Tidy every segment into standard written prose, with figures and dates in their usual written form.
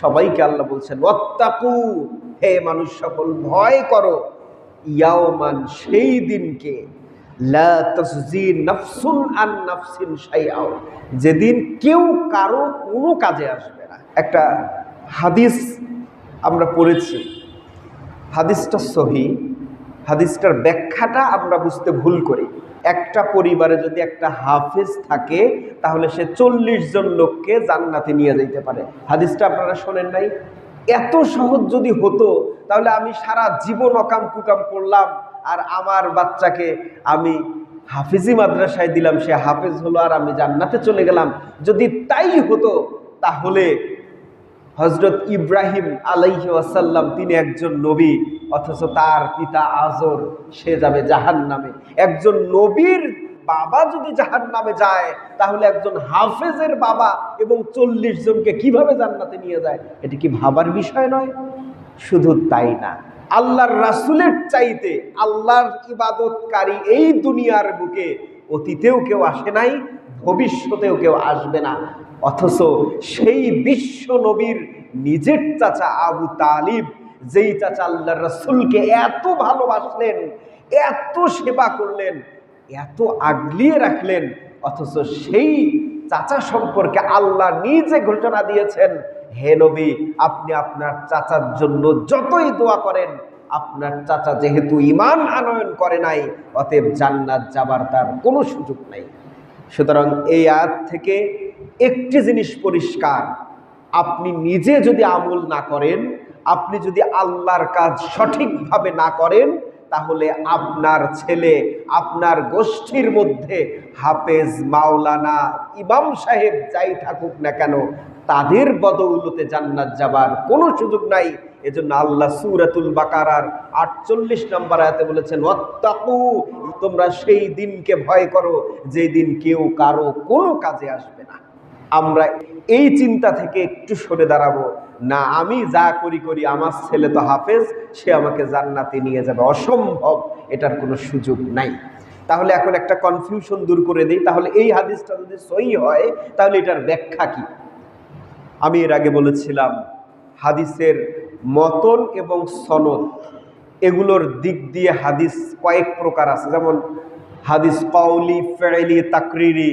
সবাইকে আল্লাহ বলছেন ওয়াত্তাকু, হে মানুষ সকল ভয় করো, ইয়াওমান, সেই দিনকে, লা তাজজি নাফসুন আন নাফসিন শাইআ, যেদিন কেউ কারো কোনো কাজে আসবে না। একটা হাদিস আমরা পড়েছি, হাদিসটা সহিহ, হাদিসটার ব্যাখ্যাটা আমরা বুঝতে ভুল করি। একটা পরিবারে যদি একটা হাফেজ থাকে তাহলে সে 40 জন লোককে জান্নাতে নিয়ে যেতে পারে। হাদিসটা আপনারা শোনেন নাই? এত সহজ যদি হতো তাহলে আমি সারা জীবন অকাম কুকাম করলাম আর আমার বাচ্চাকে আমি হাফিজি মাদ্রাসায় দিলাম, সে হাফেজ হলো আর আমি জান্নাতে চলে গেলাম। যদি তাই হতো তাহলে হযরত ইব্রাহিম আলাইহি ওয়াসাল্লাম তিনি একজন নবী, অথচ তার পিতা আজর সে যাবে জাহান্নামে। একজন নবীর বাবা যদি জাহান্নামে যায় তাহলে একজন হাফেজের বাবা এবং 40 জনকে কিভাবে জান্নাতে নিয়ে যায়? এটা কি ভাবার বিষয় নয়? শুধু তাই না, আল্লাহর রাসূলের চাইতে আল্লাহর ইবাদতকারী এই দুনিয়ার বুকে অতীতেও কেউ আসে নাই, ভবিষ্যতেও কেউ আসবে না। অথচ সেই বিশ্ব নবীর নিজের চাচা আবু তালিব, যেই চাচা আল্লাহর রাসূলকে এত ভালোবাসলেন, এত সেবা করলেন, এত আগলিয়ে রাখলেন, অথচ সেই চাচা সম্পর্কে আল্লাহ নিজে ঘোষণা দিয়েছেন, হে নবী, আপনি আপনার চাচার জন্য যতই দোয়া করেন, আপনার চাচা যেহেতু ঈমান আনয়ন করে নাই, অতএব জান্নাত যাবার তার কোনো সুযোগ নাই। সুতরাং এই আয়াত থেকে একটি জিনিস পরিষ্কার, আপনি নিজে যদি আমল না করেন, আপনি যদি আল্লাহর কাজ সঠিকভাবে না করেন, তাহলে আপনার ছেলে, আপনার গোষ্ঠীর মধ্যে হাফেজ, মাওলানা, ইমাম সাহেব যাই থাকুক না কেন, তাদের বদৌলতে জান্নাত যাবার কোনো সুযোগ নাই। এজন্য আল্লাহ সূরাতুল বাকারার 48 নম্বর আয়াতে বলেছেন ওয়াত্তাকু, তোমরা সেই দিনকে ভয় করো যেই দিন কেউ কারো কোনো কাজে আসবে না। আমরা এই চিন্তা থেকে একটু সরে দাঁড়াবো না, আমি যা করি আমার ছেলে তো হাফেজ, সে আমাকে জান্নাতে নিয়ে যাবে, অসম্ভব, এটার কোনো সুযোগ নাই। তাহলে এখন একটা কনফিউশন দূর করে দিই, তাহলে এই হাদিসটা যদি সহিহ হয় তাহলে এটার ব্যাখ্যা কি? আমি এর আগে বলেছিলাম হাদিসের মতন এবং সনদ এগুলোর দিক দিয়ে হাদিস কয়েক প্রকার আছে, যেমন হাদিস কওলি, ফেইলি, তাকরিরি,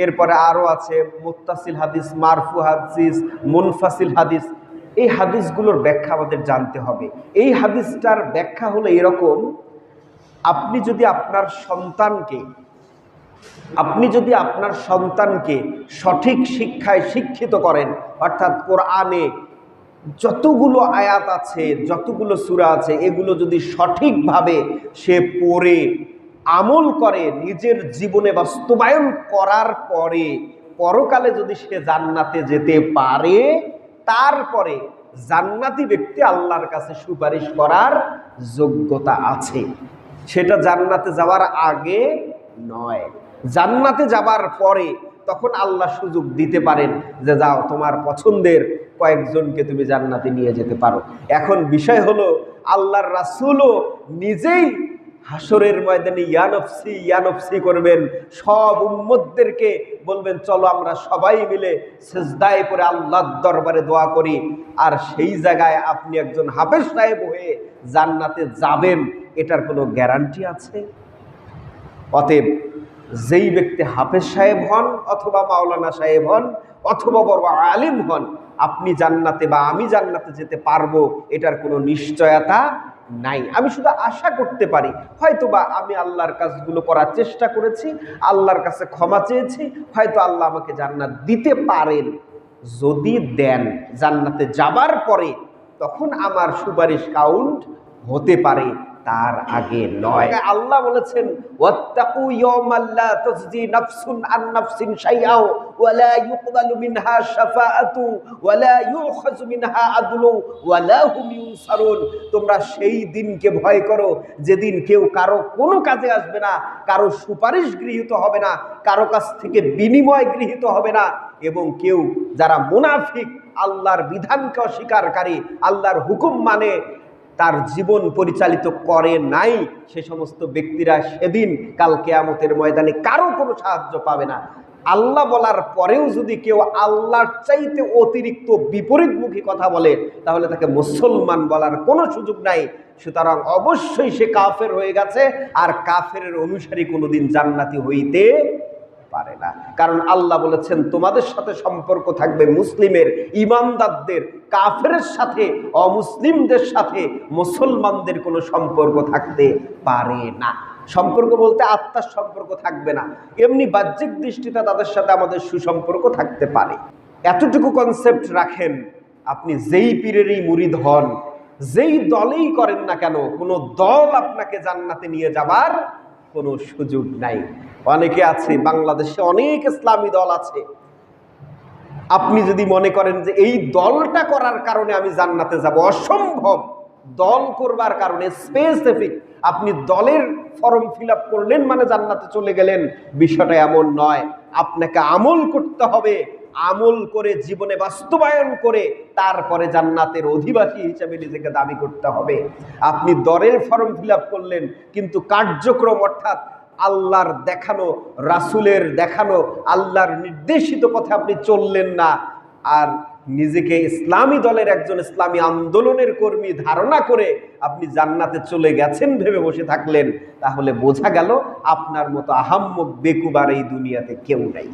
এরপরে আরও আছে মুত্তাসিল হাদিস, মারফু হাদিস, মুনফাসিল হাদিস। এই হাদিসগুলোর ব্যাখ্যা আমাদের জানতে হবে। এই হাদিসটার ব্যাখ্যা হলো এরকম, আপনি যদি আপনার সন্তানকে সঠিক শিক্ষায় শিক্ষিত করেন, অর্থাৎ কোরআনে যতগুলো আয়াত আছে, যতগুলো সূরা আছে, এগুলো যদি সঠিকভাবে সে পড়ে আমল করে, নিজের জীবনে বাস্তবায়ন করার পরে পরকালে যদি সে জান্নাতে যেতে পারে, তারপরে জান্নাতি ব্যক্তি আল্লাহর কাছে সুপারিশ করার যোগ্যতা আছে। সেটা জান্নাতে যাওয়ার আগে নয়, জান্নাতে যাবার পরে তখন আল্লাহ সুযোগ দিতে পারেন যে যাও, তোমার পছন্দের কয়েকজনকে তুমি জান্নাতে নিয়ে যেতে পারো। এখন বিষয় হলো আল্লাহর রাসূলও নিজেই হাসরের ময়দানে ইয়া নফসি ইয়া নফসি করবেন, সব উম্মতদেরকে বলবেন চলো আমরা সবাই মিলে সিজদায় পড়ে আল্লাহর দরবারে দোয়া করি। আর সেই জায়গায় আপনি একজন হাফেজ সাহেব হয়ে জান্নাতে যাবেন, এটার কোনো গ্যারান্টি আছে? অতএব যেই ব্যক্তি হাফেজ সাহেব হন অথবা মাওলানা সাহেব হন অথবা বড় আলিম হন, আপনি জান্নাতে বা আমি জান্নাতে যেতে পারবো এটার কোনো নিশ্চয়তা নাই। আমি শুধু আশা করতে পারি, হয়তোবা আমি আল্লাহর কাজগুলো করার চেষ্টা করেছি, আল্লাহর কাছে ক্ষমা চেয়েছি, হয়তো আল্লাহ আমাকে জান্নাত দিতে পারেন। যদি দেন, জান্নাতে যাবার পরে তখন আমার সুপারিশ কাউন্ট হতে পারে, তার আগে নয়। আল্লাহ বলেছেন ওয়াত্তাকু ইয়াওমান লা তাজজি নাফসুন আন নাফসিন শাইআ ওয়া লা ইউকবালু মিনহা শাফাআতু ওয়া লা ইউখাযু মিনহা আদলু ওয়া লা হুম ইউনসারুন। তোমরা সেই দিনকে ভয় করো যেদিন কেউ কারো কোনো কাজে আসবে না, কারো সুপারিশ গৃহীত হবে না, কারো কাছ থেকে বিনিময় গৃহীত হবে না, এবং কেউ যারা মুনাফিক, আল্লাহর বিধানকে অস্বীকারী, আল্লাহর হুকুম মানে তার জীবন পরিচালিত করে নাই, সে সমস্ত ব্যক্তিরা সেদিন কাল কিয়ামতের ময়দানে কারো কোনো সাহায্য পাবে না। আল্লাহ বলার পরেও যদি কেউ আল্লাহর চাইতে অতিরিক্ত বিপরীতমুখী কথা বলে তাহলে তাকে মুসলমান বলার কোনো সুযোগ নাই। সুতরাং অবশ্যই সে কাফের হয়ে গেছে, আর কাফেরের অনুসারী কোনোদিন জান্নাতি হইতে পারে না। কারণ আল্লাহ বলেছেন তোমাদের সাথে সম্পর্ক থাকবে মুসলিমের, ইমানদারদের। কাফেরের সাথে, অমুসলিমদের সাথে মুসলমানদের কোনো সম্পর্ক থাকতে পারে না। সম্পর্ক বলতে আত্মার সম্পর্ক থাকবে না, এমনি বাহ্যিক দৃষ্টিতে তাদের সাথে আমাদের সুসম্পর্ক থাকতে পারে। এতটুকু কনসেপ্ট রাখেন, আপনি যেই পীরেরই মুরিদ হন, যেই দলেই করেন না কেন, কোনো দল আপনাকে জান্নাতে নিয়ে যাবার কোনো সুযোগ নাই। অনেকে আছে, বাংলাদেশে অনেক ইসলামী দল আছে, আপনি যদি মনে করেন যে এই দলটা করার কারণে আমি জান্নাতে যাব, অসম্ভব। দল করবার কারণে স্পেসিফিক আপনি দলের ফর্ম ফিল আপ করলেন মানে জান্নাতে চলে গেলেন, বিষয়টা এমন নয়। আপনাকে আমল করতে হবে, আমল করে জীবনে বাস্তবায়ন করে তারপরে জান্নাতের অধিবাসী হিসেবে নিজেকে দাবি করতে হবে। আপনি দলের ফর্ম ফিল আপ করলেন কিন্তু কার্যক্রম অর্থাৎ আল্লাহর দেখানো, রাসূলের দেখানো, আল্লাহর নির্দেশিত পথে আপনি চললেন না, আর নিজেকে ইসলামী দলের একজন ইসলামী আন্দোলনের কর্মী ধারণা করে আপনি জান্নাতে চলে গেছেন ভেবে বসে থাকলেন, তাহলে বোঝা গেল আপনার মতো আহাম্মক বেকুবার এই দুনিয়াতে কেউ নেই।